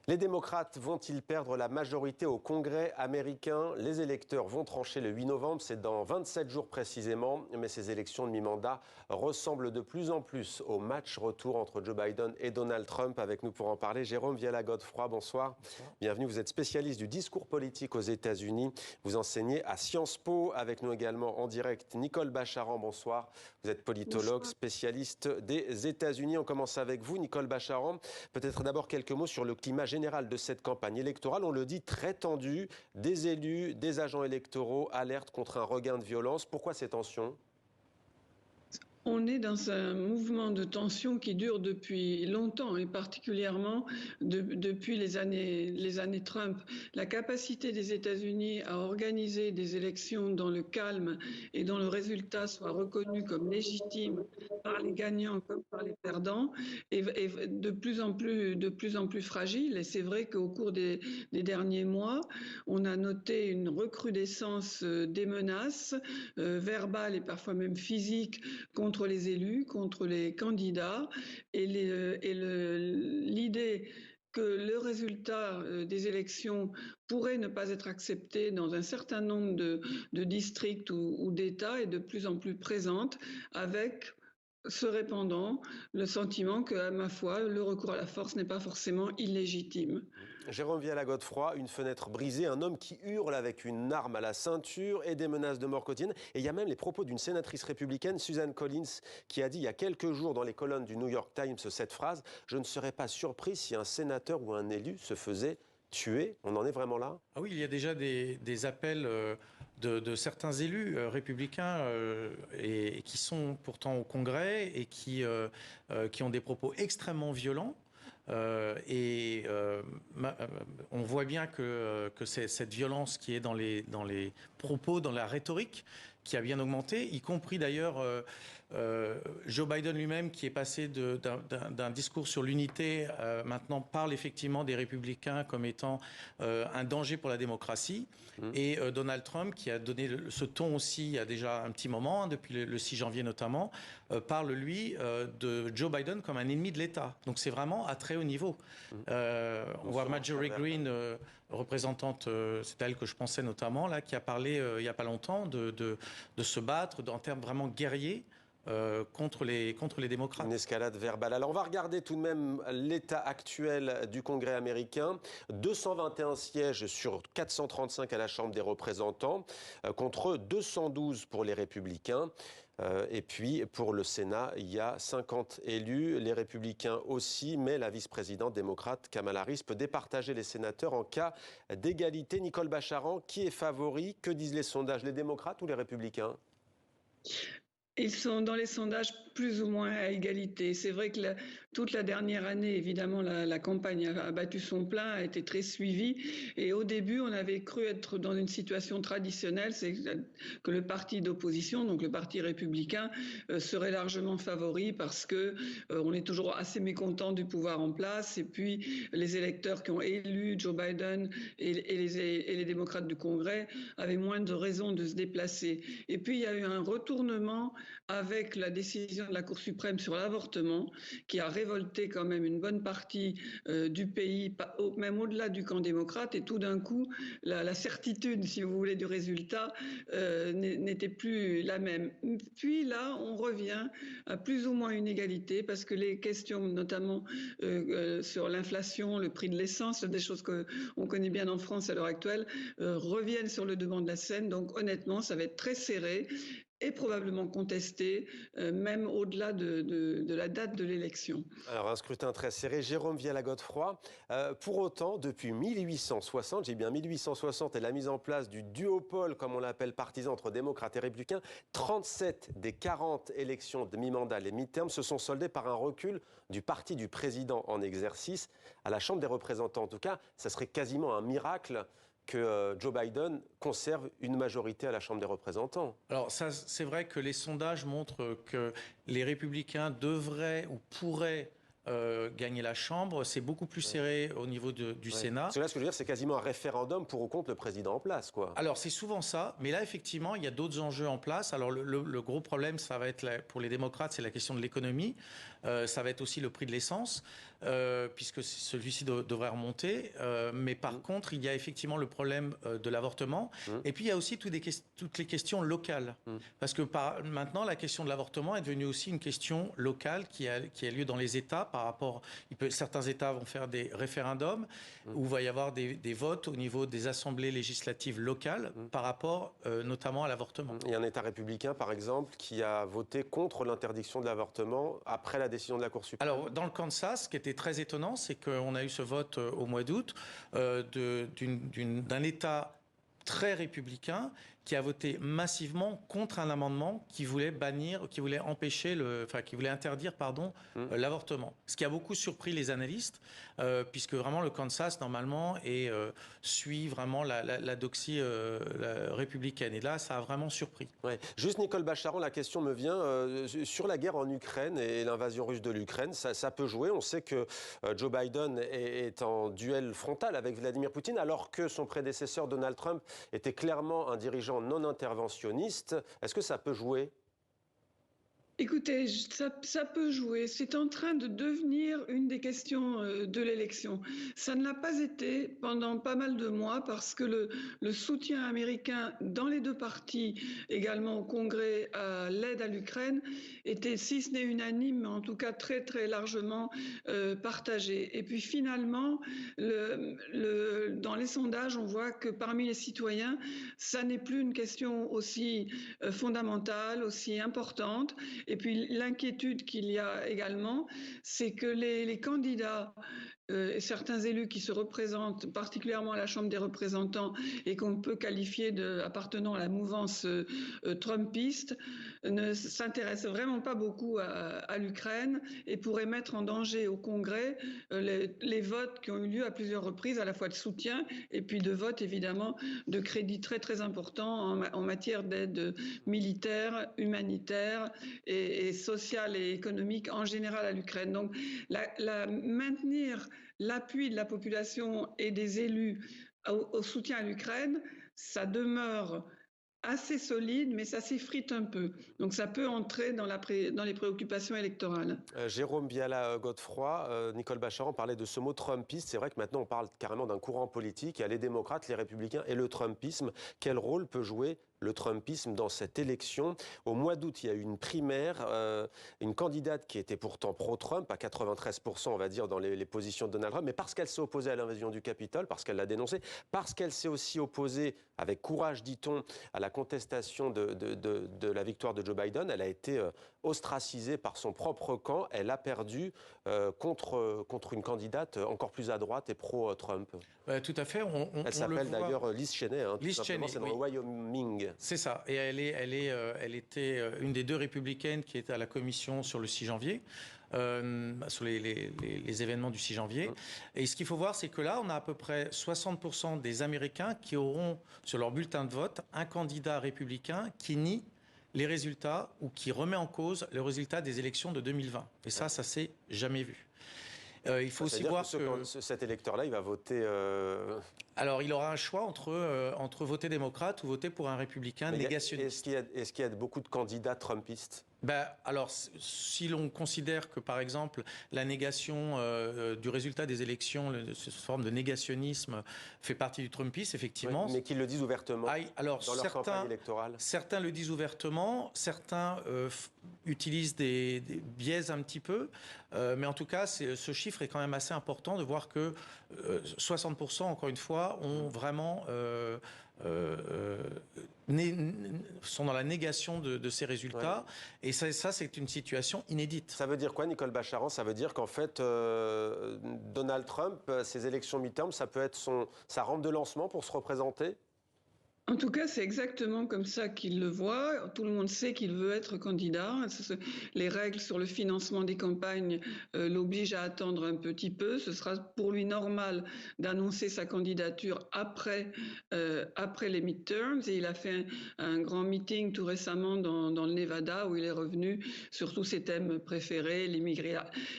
Les démocrates vont-ils perdre la majorité au Congrès américain? Les électeurs vont trancher le 8 novembre, c'est dans 27 jours précisément. Mais ces élections de mi-mandat ressemblent de plus en plus au match retour entre Joe Biden et Donald Trump. Avec nous pour en parler, Jérôme Viala-Godefroy, bonsoir. Bonsoir. Bienvenue, vous êtes spécialiste du discours politique aux États-Unis. Vous enseignez à Sciences Po. Avec nous également en direct, Nicole Bacharan, bonsoir. Vous êtes politologue, bonsoir. Spécialiste des États-Unis. On commence avec vous, Nicole Bacharan. Peut-être d'abord quelques mots sur le climat général de cette campagne électorale. On le dit, très tendue. Des élus, des agents électoraux alertent contre un regain de violence. Pourquoi ces tensions ? On est dans un mouvement de tension qui dure depuis longtemps et particulièrement depuis les années Trump. La capacité des États-Unis à organiser des élections dans le calme et dont le résultat soit reconnu comme légitime par les gagnants comme par les perdants est de plus en plus fragile. Et c'est vrai qu'au cours des derniers mois, on a noté une recrudescence des menaces verbales et parfois même physiques contre les élus, contre les candidats, et l'idée que le résultat des élections pourrait ne pas être accepté dans un certain nombre de districts ou d'États est de plus en plus présente, avec se répandant le sentiment que, à ma foi, le recours à la force n'est pas forcément illégitime. Jérôme Viala-Godefroy, une fenêtre brisée, un homme qui hurle avec une arme à la ceinture et des menaces de mort quotidiennes. Et il y a même les propos d'une sénatrice républicaine, Susan Collins, qui a dit il y a quelques jours dans les colonnes du New York Times cette phrase « Je ne serais pas surpris si un sénateur ou un élu se faisait tuer ». On en est vraiment là ? Ah oui, il y a déjà des appels de certains élus républicains et qui sont pourtant au Congrès et qui ont des propos extrêmement violents. On voit bien que c'est cette violence qui est dans les propos, dans la rhétorique, qui a bien augmenté, y compris d'ailleurs Joe Biden lui-même, qui est passé d'un discours sur l'unité, maintenant parle effectivement des républicains comme étant un danger pour la démocratie. Et Donald Trump, qui a donné ce ton aussi il y a déjà un petit moment, depuis le 6 janvier notamment, parle lui de Joe Biden comme un ennemi de l'État. Donc c'est vraiment à très haut niveau. On voit Marjorie Greene, représentante, c'est elle que je pensais notamment, là, qui a parlé il n'y a pas longtemps de se battre en termes vraiment guerriers contre les démocrates. Une escalade verbale. Alors on va regarder tout de même l'état actuel du Congrès américain. 221 sièges sur 435 à la Chambre des représentants, contre 212 pour les républicains. Et puis pour le Sénat, il y a 50 élus, les républicains aussi, mais la vice-présidente démocrate Kamala Harris peut départager les sénateurs en cas d'égalité. Nicole Bacharan, qui est favori? Que disent les sondages, les démocrates ou les républicains? Ils sont dans les sondages plus ou moins à égalité. C'est vrai que toute la dernière année, évidemment, la campagne a battu son plein, a été très suivie. Et au début, on avait cru être dans une situation traditionnelle, c'est que le parti d'opposition, donc le parti républicain, serait largement favori parce que on est toujours assez mécontent du pouvoir en place. Et puis, les électeurs qui ont élu Joe Biden et les démocrates du Congrès avaient moins de raisons de se déplacer. Et puis, il y a eu un retournement avec la décision de la Cour suprême sur l'avortement, qui a révolté quand même une bonne partie du pays, même au-delà du camp démocrate, et tout d'un coup, la certitude, si vous voulez, du résultat n'était plus la même. Puis là, on revient à plus ou moins une égalité, parce que les questions, notamment sur l'inflation, le prix de l'essence, des choses qu'on connaît bien en France à l'heure actuelle, reviennent sur le devant de la scène. Donc honnêtement, ça va être très serré et probablement contesté, même au-delà de la date de l'élection. Alors, un scrutin très serré. Jérôme Viala-Godefroy. Pour autant, depuis 1860, j'ai bien 1860 et la mise en place du duopole, comme on l'appelle, partisan entre démocrates et républicains, 37 des 40 élections de mi-mandat, les mi-termes, se sont soldées par un recul du parti du président en exercice. À la Chambre des représentants, en tout cas, ça serait quasiment un miracle que Joe Biden conserve une majorité à la Chambre des représentants. Alors ça, c'est vrai que les sondages montrent que les républicains devraient ou pourraient gagner la Chambre. C'est beaucoup plus serré au niveau du Sénat. Parce que là, ce que je veux dire, c'est quasiment un référendum pour ou contre le président en place, quoi. Alors, c'est souvent ça. Mais là, effectivement, il y a d'autres enjeux en place. Alors, le gros problème, ça va être, pour les démocrates, c'est la question de l'économie. Ça va être aussi le prix de l'essence, puisque celui-ci devrait remonter. Mais par contre, il y a effectivement le problème de l'avortement. Et puis, il y a aussi toutes les questions locales. Parce que maintenant, la question de l'avortement est devenue aussi une question locale qui a lieu dans les États par rapport... certains États vont faire des référendums où il va y avoir des votes au niveau des assemblées législatives locales par rapport notamment à l'avortement. Il y a un État républicain, par exemple, qui a voté contre l'interdiction de l'avortement après la décision de la Cour suprême. Alors, dans le Kansas, ce qui était très étonnant, c'est qu'on a eu ce vote au mois d'août d'un État très républicain qui a voté massivement contre un amendement qui voulait interdire l'avortement. Ce qui a beaucoup surpris les analystes, puisque vraiment le Kansas, normalement, suit vraiment la doxie républicaine. Et là, ça a vraiment surpris. Ouais. Juste, Nicole Bacharan, la question me vient sur la guerre en Ukraine et l'invasion russe de l'Ukraine. Ça peut jouer. On sait que Joe Biden est en duel frontal avec Vladimir Poutine, alors que son prédécesseur Donald Trump était clairement un dirigeant non interventionniste. Est-ce que ça peut jouer ? Écoutez, ça peut jouer. C'est en train de devenir une des questions de l'élection. Ça ne l'a pas été pendant pas mal de mois parce que le soutien américain dans les deux partis, également au Congrès, à l'aide à l'Ukraine, était, si ce n'est unanime, mais en tout cas très très largement partagé. Et puis finalement, dans les sondages, on voit que parmi les citoyens, ça n'est plus une question aussi fondamentale, aussi importante. Et puis l'inquiétude qu'il y a également, c'est que les candidats et certains élus qui se représentent particulièrement à la Chambre des représentants et qu'on peut qualifier d'appartenant à la mouvance trumpiste ne s'intéressent vraiment pas beaucoup à l'Ukraine et pourraient mettre en danger au Congrès les votes qui ont eu lieu à plusieurs reprises, à la fois de soutien et puis de vote évidemment de crédits très très importants en matière d'aide militaire, humanitaire et sociale et économique en général à l'Ukraine. Donc maintenir l'appui de la population et des élus au soutien à l'Ukraine, ça demeure assez solide, mais ça s'effrite un peu. Donc ça peut entrer dans les préoccupations électorales. Jérôme Biala-Godefroy, Nicole Bacharan parlait de ce mot trumpiste. C'est vrai que maintenant on parle carrément d'un courant politique. Il y a les démocrates, les républicains et le trumpisme. Quel rôle peut jouer le trumpisme dans cette élection? Au mois d'août, il y a eu une primaire, une candidate qui était pourtant pro-Trump, à 93%, on va dire, dans les positions de Donald Trump, mais parce qu'elle s'est opposée à l'invasion du Capitole, parce qu'elle l'a dénoncé, parce qu'elle s'est aussi opposée, avec courage, dit-on, à la contestation de la victoire de Joe Biden, elle a été ostracisée par son propre camp. Elle a perdu contre une candidate encore plus à droite et pro-Trump. Tout à fait. Elle s'appelle d'ailleurs Liz Cheney. Liz Cheney, c'est dans le Wyoming. C'est ça. Et elle était une des deux républicaines qui était à la commission sur le 6 janvier, sur les événements du 6 janvier. Et ce qu'il faut voir, c'est que là, on a à peu près 60% des Américains qui auront sur leur bulletin de vote un candidat républicain qui nie les résultats ou qui remet en cause le résultat des élections de 2020. Et ça s'est jamais vu. Il faut aussi voir que cet électeur-là, il va voter... Alors, il aura un choix entre voter démocrate ou voter pour un républicain négationniste. Est-ce qu'il y a beaucoup de candidats trumpistes ? Alors, si l'on considère que, par exemple, la négation du résultat des élections, cette forme de négationnisme, fait partie du trumpisme, effectivement. Oui, mais qu'ils le disent ouvertement dans leur campagne électorale. Certains le disent ouvertement, certains utilisent des biais un petit peu, mais en tout cas, ce chiffre est quand même assez important de voir que 60%, encore une fois, ont vraiment... sont dans la négation de ces résultats. Ouais. Et ça, c'est une situation inédite. Ça veut dire quoi, Nicole Bacharan? Ça veut dire qu'en fait, Donald Trump, ses élections mi-terme, ça peut être sa rampe de lancement pour se représenter? En tout cas, c'est exactement comme ça qu'il le voit. Tout le monde sait qu'il veut être candidat. Les règles sur le financement des campagnes l'obligent à attendre un petit peu. Ce sera pour lui normal d'annoncer sa candidature après les midterms. Et il a fait un grand meeting tout récemment dans le Nevada où il est revenu sur tous ses thèmes préférés,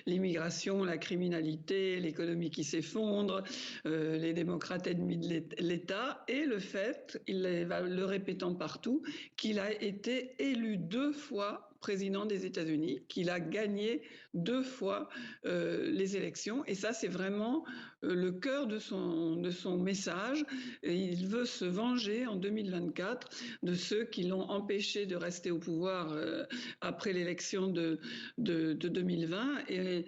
l'immigration, la criminalité, l'économie qui s'effondre, les démocrates ennemis de l'État et le fait, il va le répétant partout, qu'il a été élu 2 fois président des États-Unis, qu'il a gagné 2 fois les élections. Et ça, c'est vraiment le cœur de son message. Et il veut se venger en 2024 de ceux qui l'ont empêché de rester au pouvoir après l'élection de 2020. Et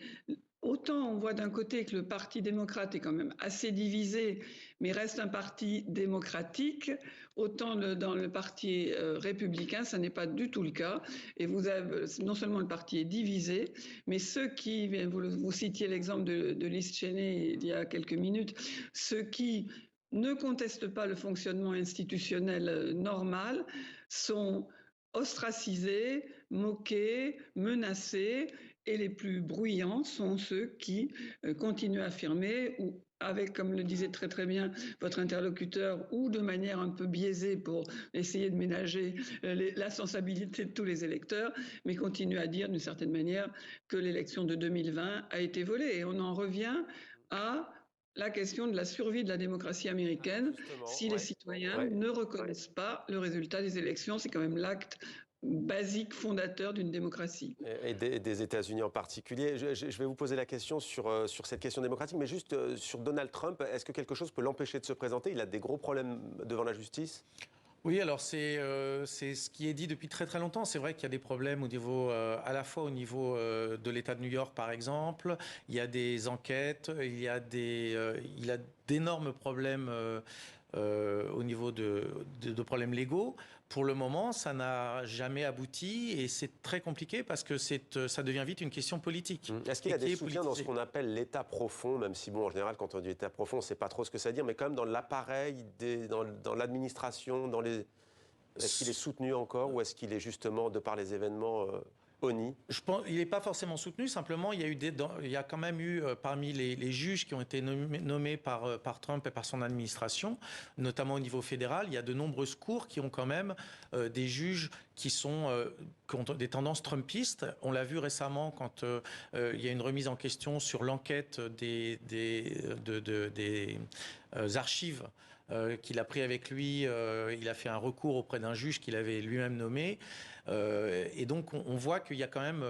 autant on voit d'un côté que le Parti démocrate est quand même assez divisé, mais reste un parti démocratique, autant dans le Parti républicain, ça n'est pas du tout le cas. Et vous avez, non seulement le parti est divisé, mais ceux qui, vous citiez l'exemple de Liz Cheney il y a quelques minutes, ceux qui ne contestent pas le fonctionnement institutionnel normal sont ostracisés, moqués, menacés, et les plus bruyants sont ceux qui continuent à affirmer, ou avec, comme le disait très très bien votre interlocuteur, ou de manière un peu biaisée pour essayer de ménager la sensibilité de tous les électeurs, mais continuent à dire d'une certaine manière que l'élection de 2020 a été volée. Et on en revient à la question de la survie de la démocratie américaine. Si les citoyens ne reconnaissent pas le résultat des élections, c'est quand même l'acte basique fondateur d'une démocratie. Et des États-Unis en particulier. Je vais vous poser la question sur cette question démocratique, mais juste sur Donald Trump, est-ce que quelque chose peut l'empêcher de se présenter? Il a des gros problèmes devant la justice? Oui, alors c'est ce qui est dit depuis très très longtemps. C'est vrai qu'il y a des problèmes au niveau, à la fois au niveau de l'État de New York, par exemple. Il y a des enquêtes, il a d'énormes problèmes au niveau de problèmes légaux. Pour le moment, ça n'a jamais abouti et c'est très compliqué parce que ça devient vite une question politique. Est-ce qu'il y a des soutiens dans ce qu'on appelle l'État profond, même si, bon, en général, quand on dit État profond, on ne sait pas trop ce que ça veut dire, mais quand même dans l'appareil, dans l'administration, est-ce qu'il est soutenu encore ou est-ce qu'il est justement, de par les événements, honni? Je pense, il n'est pas forcément soutenu, simplement il y a quand même eu parmi les juges qui ont été nommés par Trump et par son administration, notamment au niveau fédéral, il y a de nombreuses cours qui ont quand même des juges qui ont des tendances trumpistes. On l'a vu récemment quand il y a une remise en question sur l'enquête des archives qu'il a pris avec lui. Il a fait un recours auprès d'un juge qu'il avait lui-même nommé. Et donc on voit qu'il y a quand même,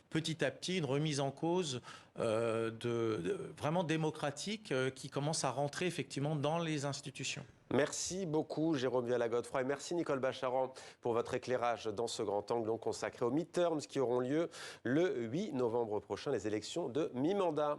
petit à petit une remise en cause vraiment démocratique qui commence à rentrer effectivement dans les institutions. Merci beaucoup Jérôme Viala-Godefroy et merci Nicole Bacharan pour votre éclairage dans ce grand angle consacré aux midterms qui auront lieu le 8 novembre prochain, les élections de mi-mandat.